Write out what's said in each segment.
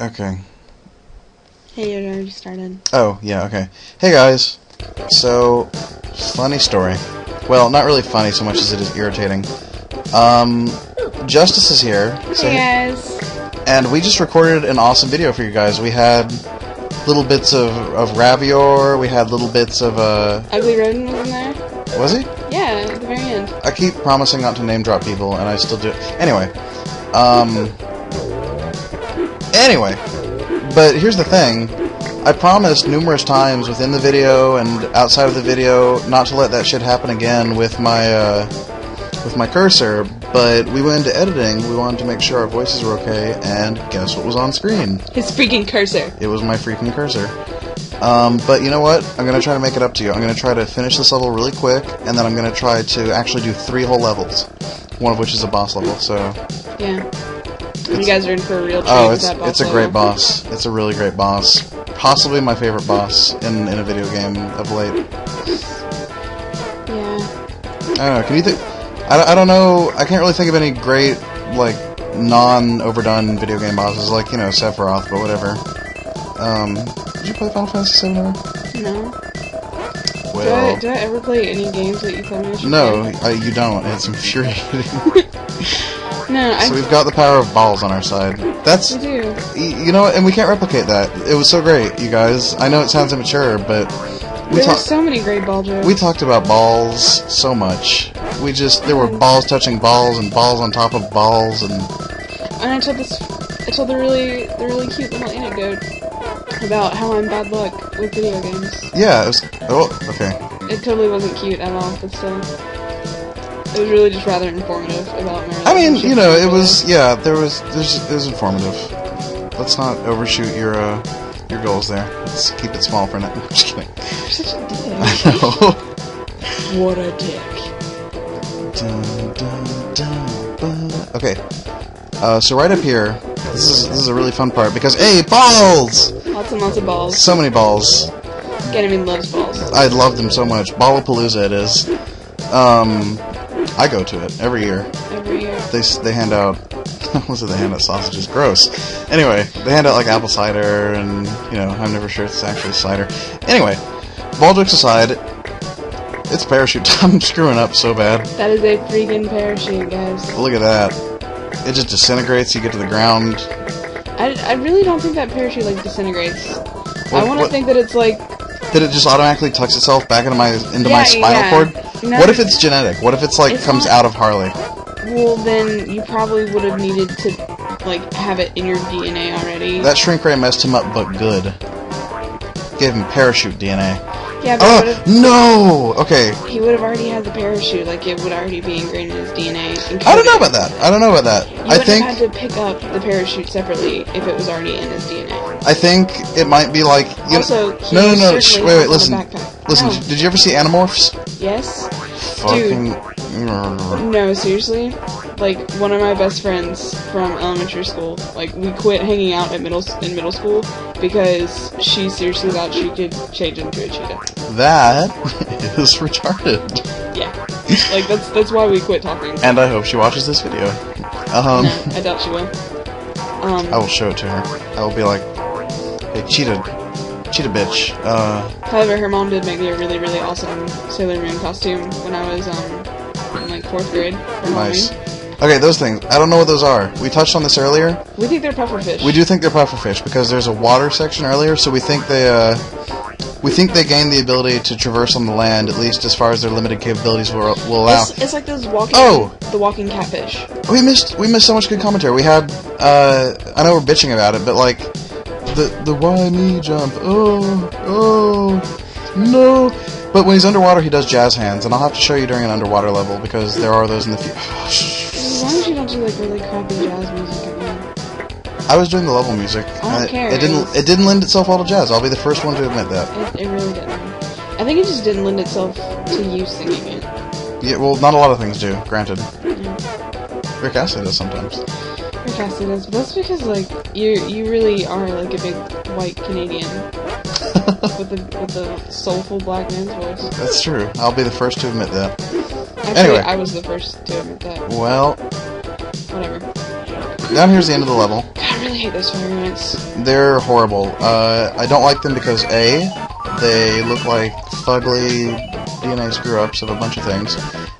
Okay. Hey, you already started. Oh, yeah, okay. Hey guys. So, funny story. Well, not really funny so much as it is irritating. Justice is here. Hey guys. And we just recorded an awesome video for you guys. We had little bits of Ravior, we had little bits of, Ugly Rodent was in there? Was he? Yeah, at the very end. I keep promising not to name drop people, and I still do. Anyway. Anyway. But here's the thing. I promised numerous times within the video and outside of the video not to let that shit happen again with my cursor, but we went into editing, we wanted to make sure our voices were okay, and guess what was on screen? His freaking cursor. It was my freaking cursor. But you know what? I'm going to try to make it up to you. I'm going to try to finish this level really quick, and then I'm going to try to actually do 3 whole levels, one of which is a boss level, so... Yeah. You guys are in for a real treat. Oh, it's a great boss. It's a really great boss. Possibly my favorite boss in a video game of late. Yeah. I don't know, can you think... I don't know, I can't really think of any great, like, non-overdone video game bosses, like, you know, Sephiroth, but whatever. Did you play Final Fantasy VII ever? No. Well... Do I ever play any games that you told me I should No, play? you don't. It's infuriating. No, So we've got the power of balls on our side. That's... We do. You know what, and we can't replicate that. It was so great, you guys. I know it sounds immature, but... There were so many great ball jokes. We talked about balls so much. There were balls touching balls and balls on top of balls and... And I told the really cute little anecdote about how I'm bad luck with video games. Yeah, it was... Oh, okay. It totally wasn't cute at all, but still. It was really just rather informative about my I mean, you know, it was... people. Yeah, it was informative. Let's not overshoot your goals there. Let's keep it small for now. I'm just kidding. You're such a dick. I know. What a dick. Okay. So right up here, this is a really fun part because balls! Lots and lots of balls. So many balls. Ganymede loves balls. I love them so much. Ballapalooza it is. I go to it every year. Every year. They hand out. What they hand out? Sausages. Gross. Anyway, they hand out like apple cider, and you know, I'm never sure if it's actually cider. Anyway, ball jokes aside, it's parachute time. I'm screwing up so bad. That is a freaking parachute, guys. Look at that. It just disintegrates. You get to the ground. I really don't think that parachute like disintegrates. Well, I want to think that it's like. That it just automatically tucks itself back into my spinal cord? No, what if it's genetic? What if it's like comes out of Harley? Well, then you probably would have needed to like have it in your DNA already. That shrink ray messed him up, but good. Gave him parachute DNA. Yeah, but no! Okay. He would have already had the parachute, like it would already be ingrained in his DNA. I don't know about that. I don't know about that. You wouldn't have had to pick up the parachute separately if it was already in his DNA. I think it might be like... Also, no, wait, listen. Listen, Oh. did you ever see Animorphs? Yes. Fucking... No, seriously? Like, one of my best friends from elementary school, like, we quit hanging out in middle school because she seriously thought she could change into a cheetah. That is retarded. Yeah. Like, that's why we quit talking. And I hope she watches this video. No, I doubt she will. I will show it to her. I will be like, hey, cheetah bitch. However, her mom did make me a really, really awesome Sailor Moon costume when I was, in, like, 4th grade for Nice. Halloween. Okay, those things. I don't know what those are. We touched on this earlier. We think they're pufferfish. We do think they're pufferfish because there's a water section earlier, so we think they gain the ability to traverse on the land, at least as far as their limited capabilities will allow. It's like those walking... the walking catfish. We missed so much good commentary. We had, I know we're bitching about it, but like, the why me jump, oh, no. But when he's underwater, he does jazz hands, and I'll have to show you during an underwater level, because there are those in the future. As long as you don't do, like, really crappy jazz music again. I was doing the level music. I don't care. It didn't lend itself well to jazz. I'll be the first one to admit that. It really didn't. I think it just didn't lend itself to you singing it. Yeah, well, not a lot of things do, granted. Yeah. Rick Astley does sometimes. Rick Astley does, but that's because, like, you really are, like, a big white Canadian. with the soulful black man's voice. That's true. I'll be the first to admit that. Actually, Anyway. I was the first to admit that. Well, Whatever. down here's the end of the level. God, I really hate those fire ants. They're horrible. I don't like them because A, they look like fugly DNA screw-ups of a bunch of things,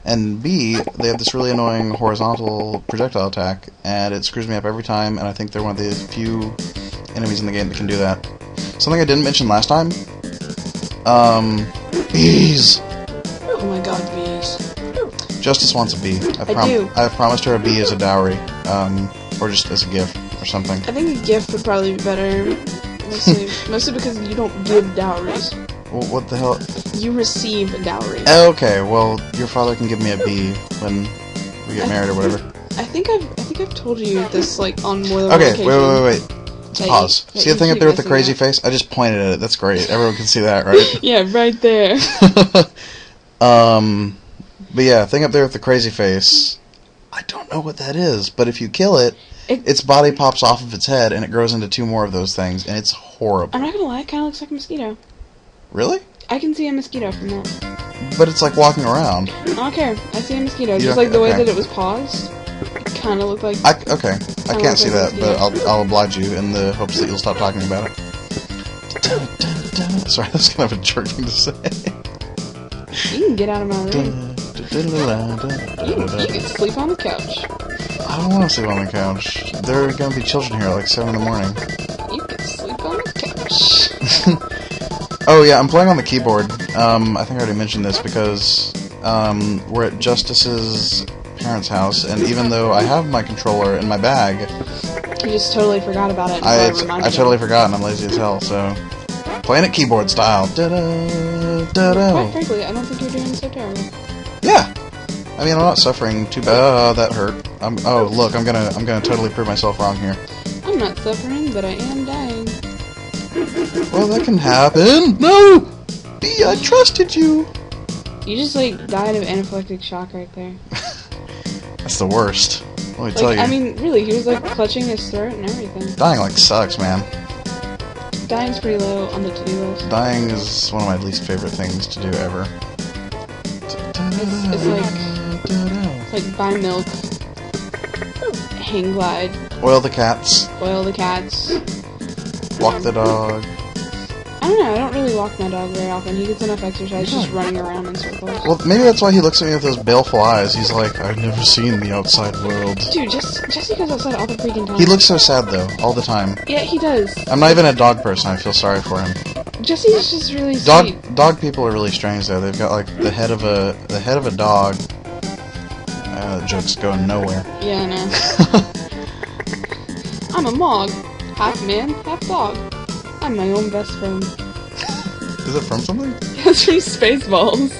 and B, they have this really annoying horizontal projectile attack, and it screws me up every time, and I think they're one of the few enemies in the game that can do that. Something I didn't mention last time, bees! Oh my god, bees. Justice wants a bee. I've promised her a bee as a dowry, or just as a gift, or something. I think a gift would probably be better, mostly because you don't give dowries. Well, what the hell? You receive a dowry. Okay, well, your father can give me a bee when we get married or whatever. I think I've told you this, like, on more than one occasion. Okay, wait. Pause. See the thing up there with the crazy face? I just pointed at it. That's great. Everyone can see that, right? Yeah, right there. But yeah, thing up there with the crazy face, I don't know what that is, but if you kill it, its body pops off of its head and it grows into 2 more of those things, and it's horrible. I'm not gonna lie, it kinda looks like a mosquito. Really? I can see a mosquito from that. But it's like walking around. I don't care. I see a mosquito. Just like the way that it was paused. It kinda looked like... I can't see that, but I'll oblige you in the hopes that you'll stop talking about it. Sorry, that's kind of a jerk thing to say. You can get out of my room. You can sleep on the couch. I don't want to sleep on the couch. There are going to be children here at like 7 in the morning. You can sleep on the couch. Oh yeah, I'm playing on the keyboard. I think I already mentioned this because we're at Justice's parents' house, and even though I have my controller in my bag, you just totally forgot about it. I totally forgot, and I'm lazy as hell. So playing it keyboard style. Quite frankly, I don't think you're doing so terrible. Yeah, I mean I'm not suffering too bad. Oh, that hurt. Oh look, I'm gonna totally prove myself wrong here. I'm not suffering, but I am dying. Well, that can happen. No! B, I trusted you. You just, like, died of anaphylactic shock right there. That's the worst. Let me tell you. I mean, really, he was, like, clutching his throat and everything. Dying, like, sucks, man. Dying's pretty low on the to-do list. Dying is one of my least favorite things to do ever. It's like buy milk, hang glide, oil the cats, walk the dog. I don't know, I don't really walk my dog very often. He gets enough exercise just running around in circles. Well, maybe that's why he looks at me with those baleful eyes. He's like, I've never seen the outside world. Dude, Jesse goes outside all the freaking time. He looks so sad, though, all the time. Yeah, he does. I'm not even a dog person. I feel sorry for him. Jesse's just really sweet. Dog people are really strange, though. They've got, like, the head of a dog. That joke's going nowhere. Yeah, I know. I'm a Mog. Half man, half dog. I'm my own best friend. Is it from something? It's from Spaceballs.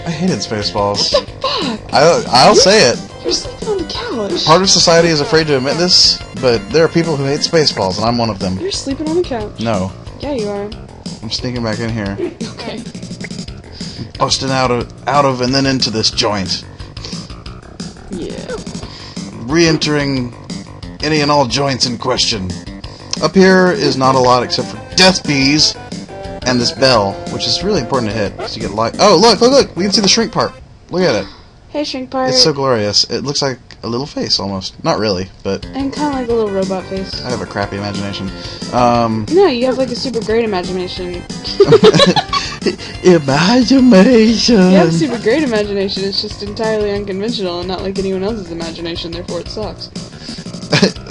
I hated Spaceballs. What the fuck? I'll say it. You're sleeping on the couch. Part of society is afraid to admit this, but there are people who hate Spaceballs, and I'm one of them. You're sleeping on the couch. No. Yeah, you are. I'm sneaking back in here. Okay. Busting out of and then into this joint. Yeah. Re-entering any and all joints in question. Up here is not a lot except for death bees and this bell, which is really important to hit because you get light. Oh, look! We can see the shrink part. Look at it. Hey, shrink part. It's so glorious. It looks like a little face almost. Not really, but. And kind of like a little robot face. I have a crappy imagination. No, you have like a super great imagination. Imagination. You have a super great imagination. It's just entirely unconventional and not like anyone else's imagination. Therefore, it sucks.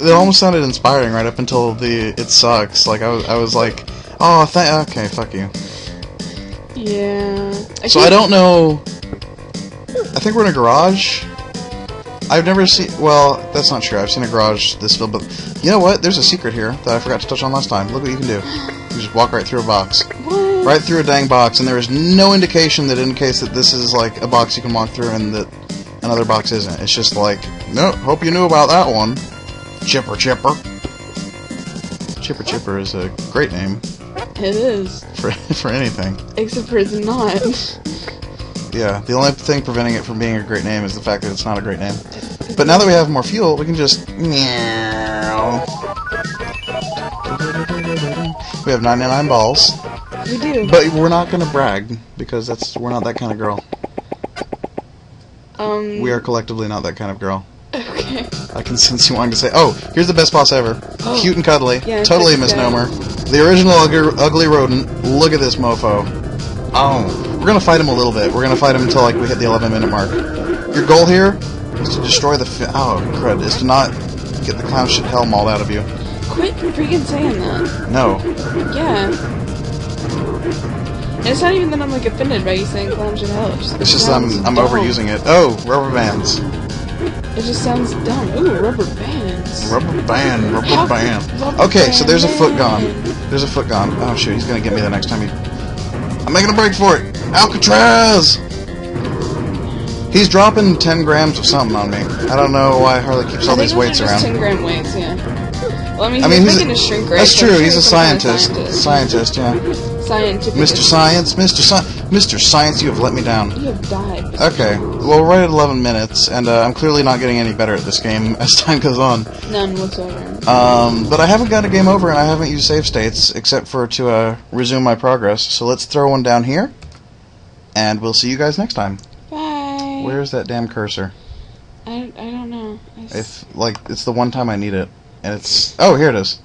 It almost sounded inspiring right up until it sucks. Like I was like, oh, okay, fuck you. Yeah. So I don't know. I think we're in a garage. I've never seen. Well, that's not true. I've seen a garage this filled, but you know what? There's a secret here that I forgot to touch on last time. Look what you can do. You just walk right through a box. What? Right through a dang box, and there is no indication that indicates that this is like a box you can walk through and that another box isn't. It's just like, no, hope you knew about that one. Chipper. Chipper is a great name. It is. For anything. Except for it's not. Yeah, the only thing preventing it from being a great name is the fact that it's not a great name. But now that we have more fuel, we can just... Meow. We have 99 balls. We do. But we're not going to brag, because we're not that kind of girl. We are collectively not that kind of girl. Okay. I can sense you wanting to say, oh, here's the best boss ever. Cute and cuddly. Yeah, totally a check this misnomer. out. The original ugly rodent. Look at this mofo. Oh. We're gonna fight him a little bit. We're gonna fight him until like we hit the 11-minute mark. Your goal here is to destroy the oh, crud. Is to not get the clown shit hell mauled out of you. Quit freaking saying that. No. Yeah. And it's not even that I'm like offended by you saying clown shit hell. It's just I'm overusing it. Oh, rubber bands. It just sounds dumb. Ooh, rubber bands. Rubber band. Okay, so there's a foot gone. There's a foot gone. Oh shoot, he's gonna get me the next time he... I'm making a break for it! Alcatraz! He's dropping 10 grams of something on me. I don't know why Harley keeps all these weights around. 10 gram weights, yeah. Well, I mean, he's making a shrink ray. That's true, he's a scientist. Scientist, yeah. Scientific. Mr. Science, Mr. Science, you have let me down. You have died. Okay, well, we're right at 11 minutes, and I'm clearly not getting any better at this game as time goes on. None whatsoever. But I haven't got a game over, and I haven't used save states, except for to resume my progress. So let's throw one down here, and we'll see you guys next time. Bye. Where's that damn cursor? I don't know. It's the one time I need it, and it's... Oh, here it is.